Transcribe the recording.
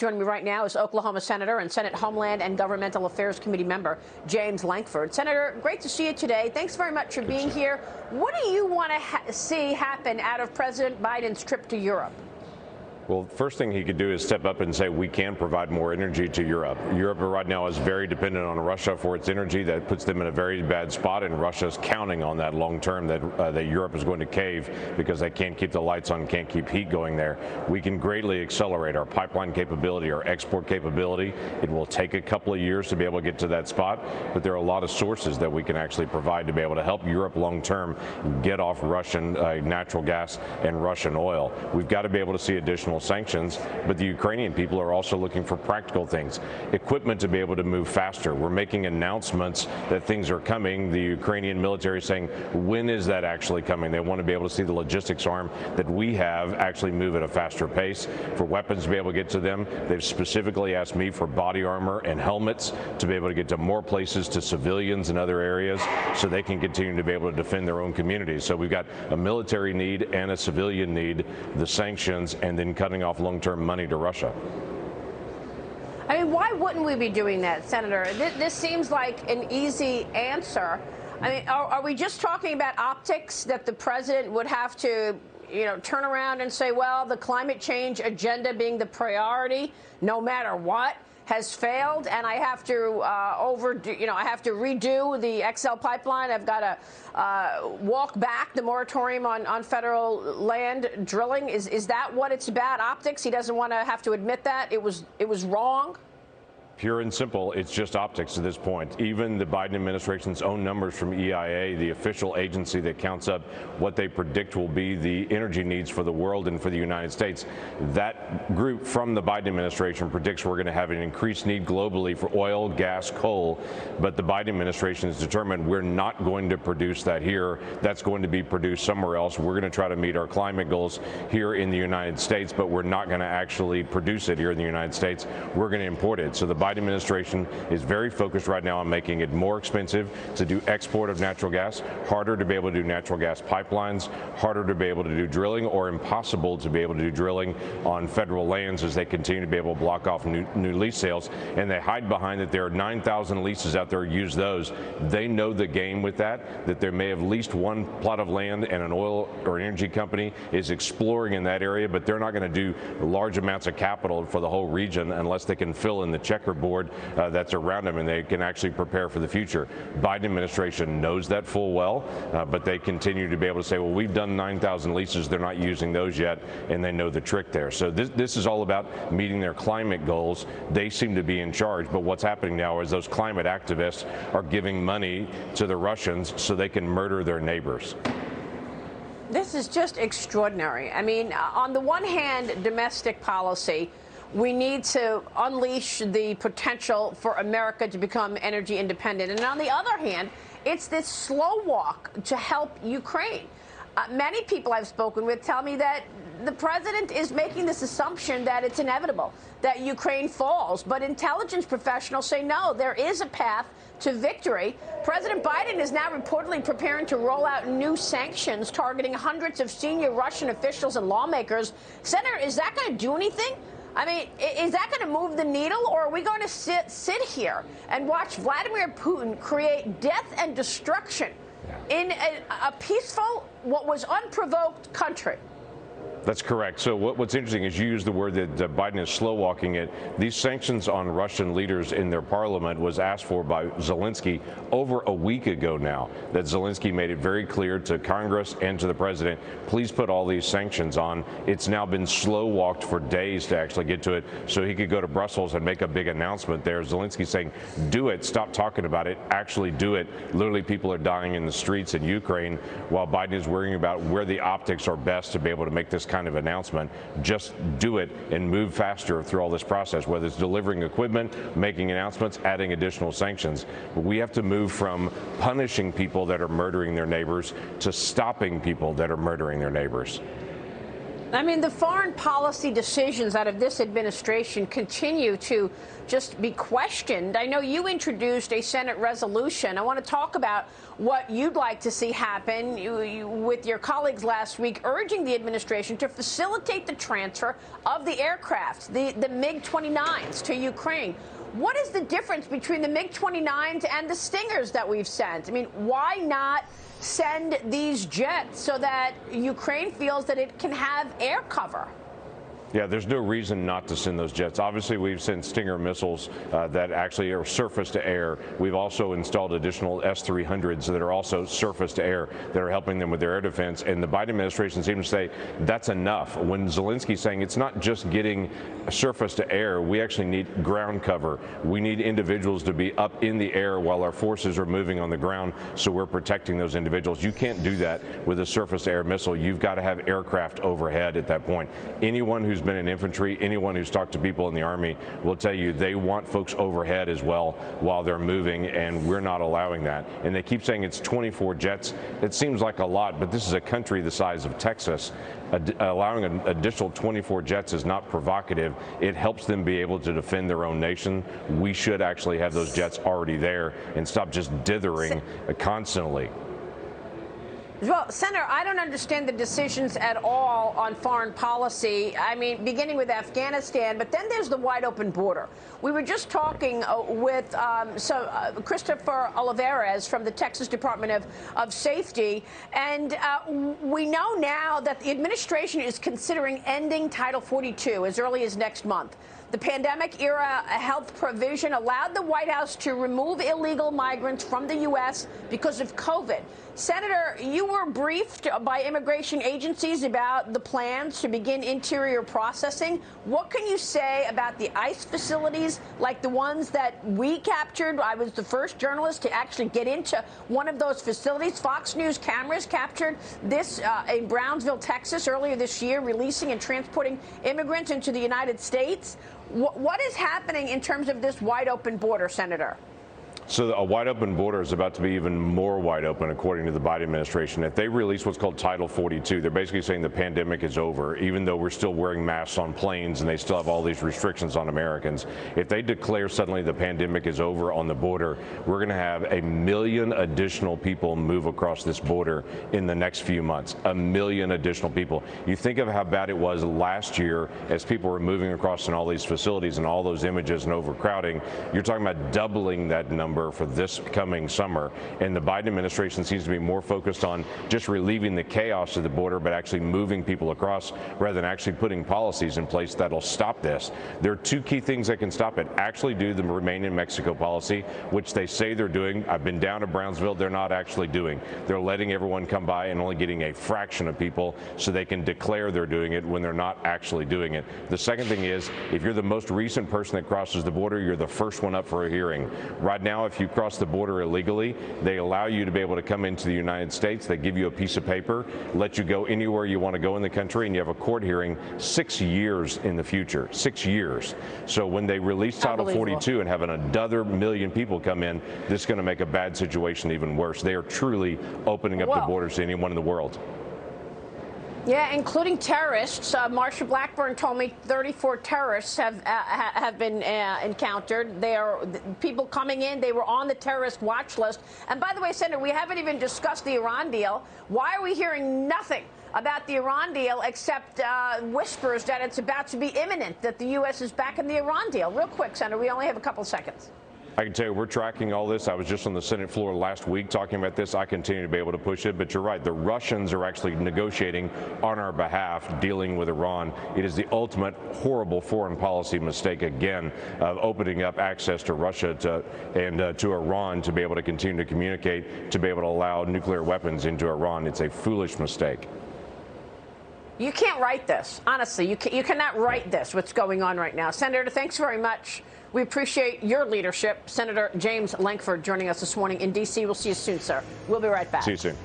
York. Joining me right now is Oklahoma Senator and Senate Homeland and Governmental Affairs Committee member James Lankford. Senator, great to see you today. Thanks very much for being here. What do you want to see happen out of President Biden's trip to Europe? Well, first thing he could do is step up and say we can provide more energy to Europe. Europe right now is very dependent on Russia for its energy. That puts them in a very bad spot, and Russia's counting on that long term that Europe is going to cave because they can't keep the lights on, can't keep heat going there. We can greatly accelerate our pipeline capability, our export capability. It will take a couple of years to be able to get to that spot, but there are a lot of sources that we can actually provide to be able to help Europe long term get off Russian natural gas and Russian oil. We've got to be able to see additional sanctions, but the Ukrainian people are also looking for practical things, equipment to be able to move faster. We're making announcements that things are coming. The Ukrainian military is saying, when is that actually coming? They want to be able to see the logistics arm that we have actually move at a faster pace for weapons to be able to get to them. They've specifically asked me for body armor and helmets to be able to get to more places, to civilians in other areas, so they can continue to be able to defend their own communities. So we've got a military need and a civilian need, the sanctions, and then cutting off long-term money to Russia. I mean, why wouldn't we be doing that, Senator? This seems like an easy answer. I mean, are we just talking about optics, that the president would have to, turn around and say, well, the climate change agenda being the priority, no matter what, has failed, and I have to I have to redo the XL pipeline. I've got to walk back the moratorium on federal land drilling. Is that what it's about? Optics? He doesn't want to have to admit that it was wrong. Pure and simple, it's just optics at this point. Even the Biden administration's own numbers from EIA, the official agency that counts up what they predict will be the energy needs for the world and for the United States, that group from the Biden administration predicts we're going to have an increased need globally for oil, gas, coal, but the Biden administration is determined we're not going to produce that here. That's going to be produced somewhere else. We're going to try to meet our climate goals here in the United States, but we're not going to actually produce it here in the United States. We're going to import it. So the Biden administration is very focused right now on making it more expensive to do export of natural gas, harder to be able to do natural gas pipelines, harder to be able to do drilling, or impossible to be able to do drilling on federal lands as they continue to be able to block off new lease sales. And they hide behind that there are 9,000 leases out there, use those. They know the game with that there may have leased one plot of land and an oil or energy company is exploring in that area, but they're not going to do large amounts of capital for the whole region unless they can fill in the checkerboard that's around them and they can actually prepare for the future. Biden administration knows that full well, but they continue to be able to say, well, we've done 9,000 leases, they're not using those yet, and they know the trick there. So this is all about meeting their climate goals. They seem to be in charge, but what's happening now is those climate activists are giving money to the Russians so they can murder their neighbors. This is just extraordinary. I mean, on the one hand, domestic policy, we need to unleash the potential for America to become energy independent. And on the other hand, it's this slow walk to help Ukraine. Many people I've spoken with tell me that the president is making this assumption that it's inevitable, that Ukraine falls. But intelligence professionals say, no, there is a path to victory. President Biden is now reportedly preparing to roll out new sanctions targeting hundreds of senior Russian officials and lawmakers. Senator, is that going to do anything? I mean, is that going to move the needle, or are we going to sit here and watch Vladimir Putin create death and destruction in a peaceful, what was unprovoked country? That's correct. So what's interesting is you use the word that Biden is slow walking it. These sanctions on Russian leaders in their parliament was asked for by Zelensky over a week ago now, that Zelensky made it very clear to Congress and to the president, please put all these sanctions on. It's now been slow walked for days to actually get to it so he could go to Brussels and make a big announcement there. Zelensky saying, do it, stop talking about it, actually do it. Literally people are dying in the streets in Ukraine while Biden is worrying about where the optics are best to be able to make this kind of announcement. Just do it and move faster through all this process, whether it's delivering equipment, making announcements, adding additional sanctions. But we have to move from punishing people that are murdering their neighbors to stopping people that are murdering their neighbors. I mean, the foreign policy decisions out of this administration continue to just be questioned. I know you introduced a Senate resolution. I want to talk about what you'd like to see happen with your colleagues last week, urging the administration to facilitate the transfer of the aircraft, the MiG-29s, to Ukraine. What is the difference between the MiG-29s and the Stingers that we've sent? I mean, why not send these jets so that Ukraine feels that it can have air cover? Yeah, there's no reason not to send those jets. Obviously, we've sent Stinger missiles that actually are surface to air. We've also installed additional S-300s that are also surface to air that are helping them with their air defense. And the Biden administration seems to say that's enough. When Zelensky's saying it's not just getting surface to air, we actually need ground cover. We need individuals to be up in the air while our forces are moving on the ground, so we're protecting those individuals. You can't do that with a surface to air missile. You've got to have aircraft overhead at that point. Anyone who's been in infantry, anyone who's talked to people in the Army will tell you they want folks overhead as well while they're moving, and we're not allowing that. And they keep saying it's 24 jets. It seems like a lot, but this is a country the size of Texas. Allowing an additional 24 jets is not provocative. It helps them be able to defend their own nation. We should actually have those jets already there and stop just dithering constantly. Well, Senator, I don't understand the decisions at all on foreign policy. I mean, beginning with Afghanistan, but then there's the wide open border. We were just talking with Christopher Olivares from the Texas Department of Safety, and we know now that the administration is considering ending Title 42 as early as next month. The pandemic-era health provision allowed the White House to remove illegal migrants from the U.S. because of COVID. Senator, you were briefed by immigration agencies about the plans to begin interior processing. What can you say about the ICE facilities like the ones that we captured? I was the first journalist to actually get into one of those facilities. Fox News cameras captured this in Brownsville, Texas, earlier this year, releasing and transporting immigrants into the United States. What is happening in terms of this wide open border, Senator? So a wide open border is about to be even more wide open, according to the Biden administration. If they release what's called Title 42, they're basically saying the pandemic is over, even though we're still wearing masks on planes and they still have all these restrictions on Americans. If they declare suddenly the pandemic is over on the border, we're going to have 1 million additional people move across this border in the next few months. 1 million additional people. You think of how bad it was last year as people were moving across in all these facilities and all those images and overcrowding. You're talking about doubling that number for this coming summer, and the Biden administration seems to be more focused on just relieving the chaos of the border, but actually moving people across rather than actually putting policies in place that'll stop this. There are two key things that can stop it. Actually do the Remain in Mexico policy, which they say they're doing. I've been down to Brownsville. They're not actually doing. They're letting everyone come by and only getting a fraction of people so they can declare they're doing it when they're not actually doing it. The second thing is, if you're the most recent person that crosses the border, you're the first one up for a hearing. Right now, if you cross the border illegally, they allow you to be able to come into the United States. They give you a piece of paper, let you go anywhere you want to go in the country, and you have a court hearing 6 years in the future. 6 years. So when they release Title 42 and have another 1 million people come in, this is going to make a bad situation even worse. They are truly opening up the borders to anyone in the world. Yeah, including terrorists. Marsha Blackburn told me 34 terrorists have been encountered. They are people coming in. They were on the terrorist watch list. And by the way, Senator, we haven't even discussed the Iran deal. Why are we hearing nothing about the Iran deal except whispers that it's about to be imminent, that the U.S. is back in the Iran deal? Real quick, Senator, we only have a couple of seconds. I can tell you we're tracking all this. I was just on the Senate floor last week talking about this. I continue to be able to push it, but you're right. The Russians are actually negotiating on our behalf, dealing with Iran. It is the ultimate horrible foreign policy mistake, again, of opening up access to Russia to Iran to be able to continue to communicate, to be able to allow nuclear weapons into Iran. It's a foolish mistake. You can't write this. Honestly, you cannot write this, what's going on right now. Senator, thanks very much. We appreciate your leadership. Senator James Lankford joining us this morning in D.C. We'll see you soon, sir. We'll be right back. See you soon.